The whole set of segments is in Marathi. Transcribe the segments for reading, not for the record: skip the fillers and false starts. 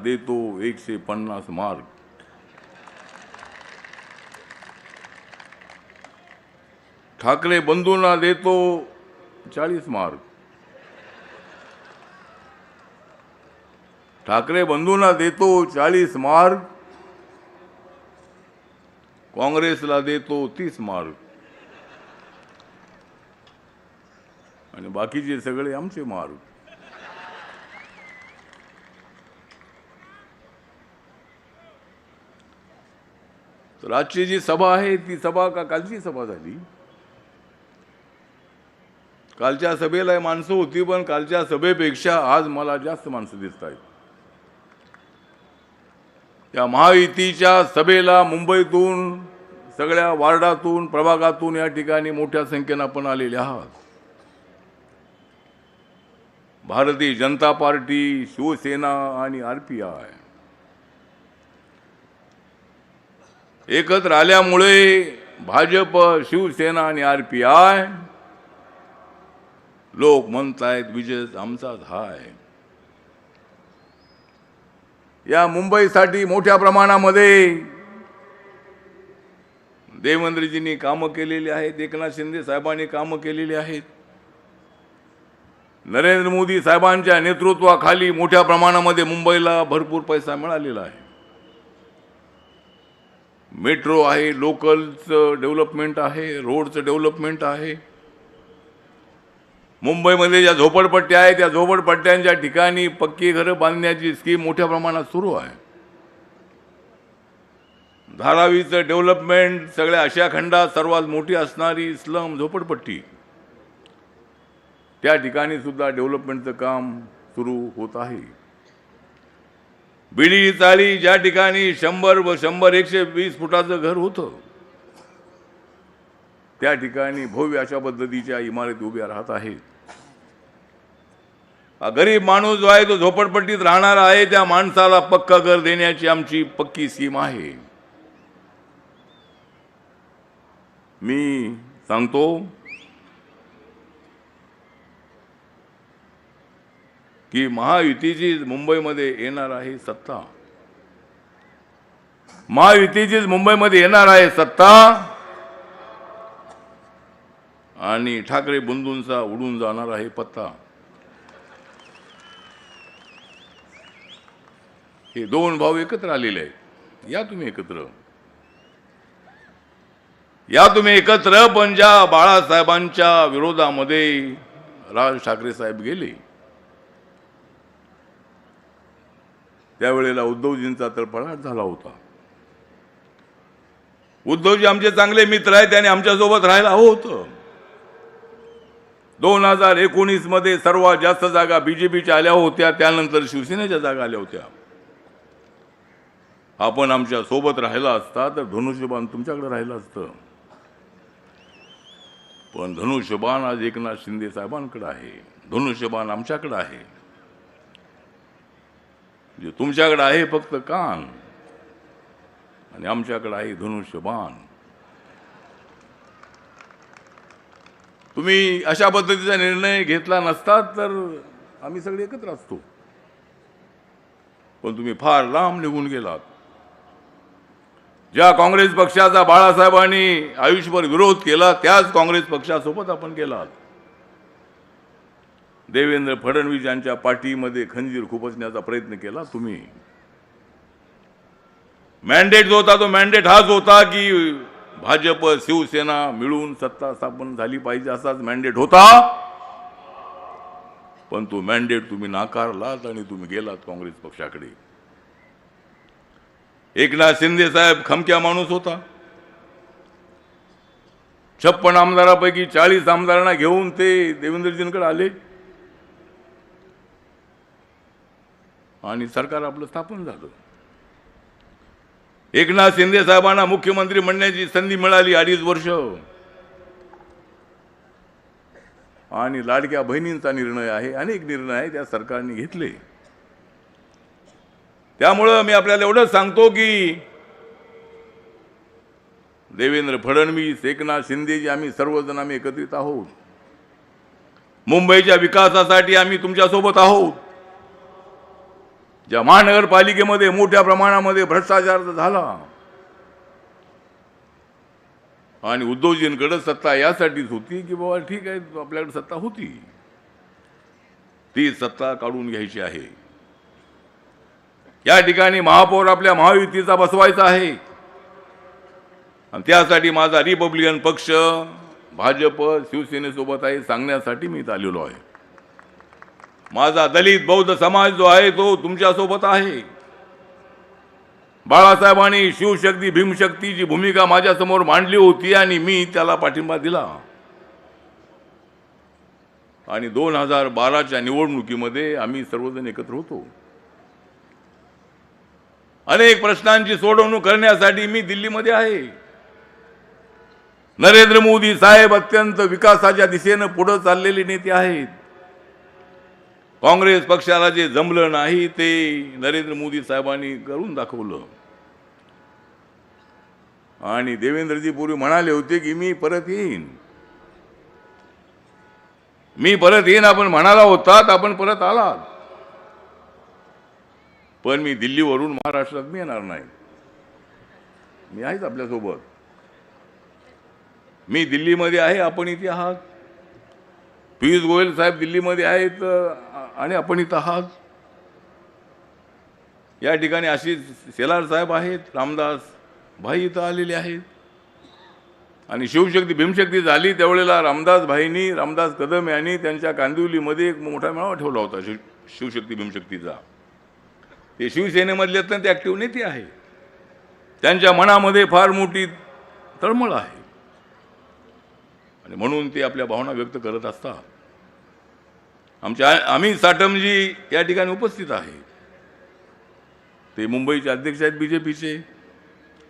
देतो 150 मार्क. ठाकरे बंधूंना देतो 40 मार्क. ठाकरे बंधूंना देतो 40 मार्क. काँग्रेसला देतो 30 मार्क. आणि बाकीचे सगळे आमचे मार्क. तर आजची जी सभा आहे ती सभा का कालची सभा झाली? कालच्या सभेला माणसं होती, पण कालच्या सभेपेक्षा आज मला जास्त माणसं दिसत आहेत. या महायुतीच्या सभेला मुंबईतून, सगळ्या वार्डातून, प्रभागातून या ठिकाणी मोठ्या संख्येने आपण आलेले आहात. भारतीय जनता पार्टी, शिवसेना आणि RPI एकत्र आल्यामुळे भाजप, शिवसेना आणि RPI लोक म्हणतायत विजय आमचाच आहे. या मुंबईसाठी मोठ्या प्रमाणामध्ये देवेंद्रजींनी कामं केलेली आहेत, एकनाथ शिंदे साहेबांनी कामं केलेली आहेत. नरेंद्र मोदी साहेबांच्या नेतृत्वाखाली मोठ्या प्रमाणामध्ये मुंबईला भरपूर पैसा मिळालेला आहे. मेट्रो आहे, लोकलचं डेव्हलपमेंट आहे, रोडचं डेव्हलपमेंट आहे. मुंबईमध्ये ज्या झोपडपट्ट्या आहेत त्या झोपडपट्ट्यांच्या ठिकाणी पक्की घरं बांधण्याची स्कीम मोठ्या प्रमाणात सुरू आहे. धारावीचं डेव्हलपमेंट, सगळ्या आशिया खंडात सर्वात मोठी असणारी स्लम झोपडपट्टी, त्या ठिकाणी सुद्धा डेव्हलपमेंटचं काम सुरू होत आहे. बिडी चाळी ज्या ठिकाणी 100-120 फुटाचं घर होतं, त्या ठिकाणी भव्य अशा पद्धतीच्या इमारती उभ्या राहत आहेत. गरीब माणूस जो आहे तो झोपडपट्टीत राहणार आहे, त्या माणसाला पक्का घर देण्याची आमची पक्की स्कीम आहे. मी सांगतो की महायुतीची मुंबईमध्ये येणार आहे सत्ता. महायुतीचीच मुंबईमध्ये येणार आहे सत्ता. आणि ठाकरे बंधूंचा उडून जाणार आहे पत्ता. हे दोन भाऊ एकत्र आलेले आहेत. या तुम्ही एकत्र, या तुम्ही एकत्र. पण ज्या बाळासाहेबांच्या विरोधामध्ये राज ठाकरे साहेब गेले, त्यावेळेला उद्धवजींचा तळफळाट झाला होता. उद्धवजी आमचे चांगले मित्र आहेत, त्याने आमच्यासोबत राहायला हवं होतं. 2019 मध्ये सर्वात जास्त जागा BJPच्या आल्या होत्या, त्यानंतर शिवसेनेच्या जागा आल्या होत्या. आपण आमच्या सोबत राहिला असता तर धनुष्यबाण तुमच्याकडे राहिलं असतं. पण धनुष्यबाण आज एकनाथ शिंदे साहेबांकडे आहे, धनुष्यबाण आमच्याकडे आहे. जे तुमच्याकडे आहे फक्त कान, आणि आमच्याकडे आहे धनुष्यबाण. तुम्ही अशा पद्धतीचा निर्णय घेतला नसता तर आम्ही सगळे एकत्र असतो. पण तुम्ही फार लांब निघून गेलात. ज्या काँग्रेस पक्षाचा बाळासाहेबांनी आयुष्यभर विरोध केला, त्याच काँग्रेस पक्षासोबत आपण गेलात. देवेंद्र फडणवीस यांच्या पाठीमध्ये खंजीर खुपसण्याचा प्रयत्न केला तुम्ही. मॅन्डेट जो होता तो मॅन्डेट हाच होता की भाजप, शिवसेना मिळून सत्ता स्थापन झाली पाहिजे, असाच मॅन्डेट होता. पण तो मॅन्डेट तुम्ही नाकारलात आणि तुम्ही गेलात काँग्रेस पक्षाकडे. एकनाथ शिंदे साहेब खमक्या माणूस होता. 56 आमदारापैकी 40 आमदारांना घेऊन ते देवेंद्रजींकडे आले आणि सरकार आपलं स्थापन झालं. एकनाथ शिंदे साहेबांना मुख्यमंत्री म्हणण्याची संधी मिळाली 2.5 वर्ष. आणि लाडक्या बहिणींचा निर्णय आहे, अनेक निर्णय आहे त्या सरकारने घेतले. त्यामुळे मी आपल्याला एवढंच सांगतो की देवेंद्र फडणवीस, एकनाथ शिंदेजी, आम्ही सर्वजण आम्ही एकत्रित आहोत. मुंबईच्या विकासासाठी आम्ही तुमच्या सोबत आहोत. ज्या महानगरपालिकेमध्ये मोठ्या प्रमाणामध्ये भ्रष्टाचार झाला आणि उद्धवजींकडे सत्ता यासाठीच होती की बाबा ठीक आहे आपल्याकडे सत्ता होती, ती सत्ता काढून घ्यायची आहे. या ठिकाणी महापौर आपल्या महायुतीचा बसवायचा आहे आणि त्यासाठी माझा रिपब्लिकन पक्ष भाजप शिवसेनेसोबत आहे सांगण्यासाठी मी इथं आलेलो आहे. माझा दलित बौद्ध समाज जो आहे तो तुमच्यासोबत आहे. बाळासाहेबांनी शिवशक्ती भीमशक्तीची भूमिका माझ्यासमोर मांडली होती आणि मी त्याला पाठिंबा दिला आणि 2012च्या निवडणुकीमध्ये आम्ही सर्वजण एकत्र होतो. अनेक प्रश्नांची सोडवणूक करण्यासाठी मी दिल्लीमध्ये आहे. नरेंद्र मोदी साहेब अत्यंत विकासाच्या दिशेने पुढे चाललेले नेते आहेत. काँग्रेस पक्षाला जे जमलं नाही ते नरेंद्र मोदी साहेबांनी करून दाखवलं आणि देवेंद्रजी पूर्वी म्हणाले होते की मी परत येईन, आपण म्हणाला होतात, आपण परत आलात, पण मी दिल्लीवरून महाराष्ट्रात मी येणार नाही. मी आहेच आपल्यासोबत. मी दिल्लीमध्ये आहे, आपण इथे आहात. पियुष गोयल साहेब दिल्लीमध्ये आहेत आणि आपण इथं आहात. या ठिकाणी आशिष शेलार साहेब आहेत, रामदास भाई इथं आलेले आहेत आणि शिवशक्ती भीमशक्ती झाली त्यावेळेला रामदास कदम यांनी त्यांच्या कांदिवलीमध्ये एक मोठा मेळावा ठेवला होता शिवशक्ती भीमशक्तीचा. ते शिवसेनेमधले अत्यंत ॲक्टिव्ह नेते आहे. त्यांच्या मनामध्ये फार मोठी तळमळ आहे आणि म्हणून ते आपल्या भावना व्यक्त करत असतात. अमित साटमजी या ठिकाणी उपस्थित आहेत. ते मुंबईचे अध्यक्ष आहेत बीजेपीचे.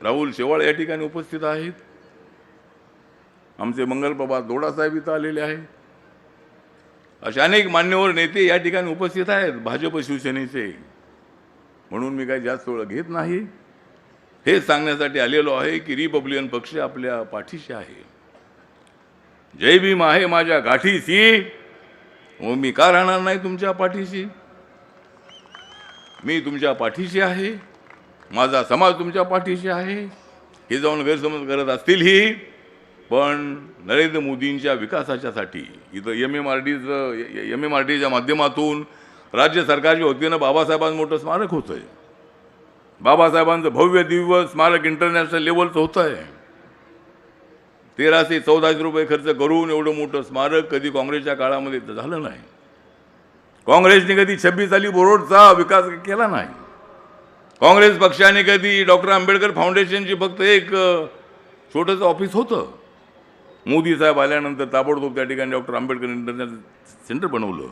राहुल शेवाळ या ठिकाणी उपस्थित आहेत. आमचे मंगलप्रभात दोडासाहेब इथं आलेले आहेत. असे अनेक मान्यवर नेते या ठिकाणी उपस्थित आहेत भाजप शिवसेनेचे. म्हणून मी काही जास्त वेळ घेत नाही. हे सांगण्यासाठी आलेलो आहे की रिपब्लिकन पक्ष आपल्या पाठीशी आहे. जय भीम आहे माझ्या गाठीशी, व मी का राहणार नाही तुमच्या पाठीशी. मी तुमच्या पाठीशी आहे, माझा समाज तुमच्या पाठीशी आहे. हे जाऊन गैरसमज करत असतील ही, पण नरेंद्र मोदींच्या विकासाच्यासाठी इथं MMRDच्या माध्यमातून राज्य सरकारच्या वतीनं बाबासाहेबांचं मोठं स्मारक होतं आहे. बाबासाहेबांचं भव्य दिव्य स्मारक इंटरनॅशनल लेवलचं होतं आहे. 1314 रुपये खर्च करून एवढं मोठं स्मारक कधी काँग्रेसच्या काळामध्ये झालं नाही. काँग्रेसने कधी 26 अली रोडचा विकास केला नाही. काँग्रेस पक्षाने कधी डॉक्टर आंबेडकर फाउंडेशनची फक्त एक छोटंसं ऑफिस होतं. मोदी साहेब आल्यानंतर ताबडतोब त्या ठिकाणी डॉक्टर आंबेडकर इंटरनॅशनल सेंटर बनवलं.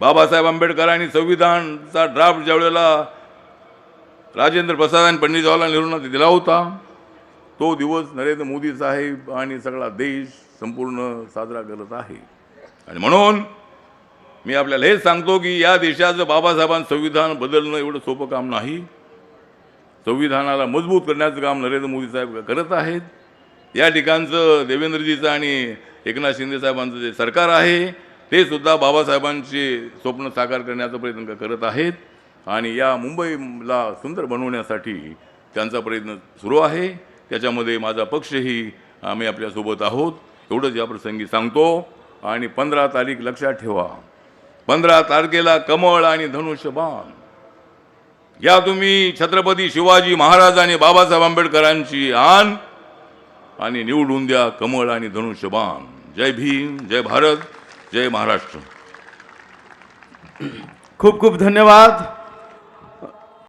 बाबासाहेब आंबेडकरांनी संविधानचा ड्राफ्ट ज्यावेळेला राजेंद्र प्रसाद आणि पंडित जवाहरलाल नेहरूंना दिला होता, तो दिवस नरेंद्र मोदी साहेब आणि सगळा देश संपूर्ण साजरा करत आहे. आणि म्हणून मी आपल्याला हेच सांगतो की या देशाचं बाबासाहेबांचं संविधान बदलणं एवढं सोपं काम नाही. संविधानाला मजबूत करण्याचं काम नरेंद्र मोदी साहेब करत आहेत. या ठिकाणचं देवेंद्रजीचं आणि एकनाथ शिंदे साहेबांचं जे सरकार आहे ते सुद्धा बाबासाहेबांचे स्वप्न साकार करण्याचा प्रयत्न करत आहेत आणि या मुंबईला सुंदर बनवण्यासाठी त्यांचा प्रयत्न सुरू आहे. त्याच्यामध्ये माझा पक्षही आम्ही आपल्यासोबत आहोत एवढंच या प्रसंगी सांगतो. आणि 15 तारीख लक्षात ठेवा. 15 तारखेला कमळ आणि धनुष्यबाण या तुम्ही छत्रपती शिवाजी महाराज आणि बाबासाहेब आंबेडकरांची आण आणि निवडून द्या कमळ आणि धनुष्यबाण. जय भीम, जय भारत, जय महाराष्ट्र. खूप खूप धन्यवाद.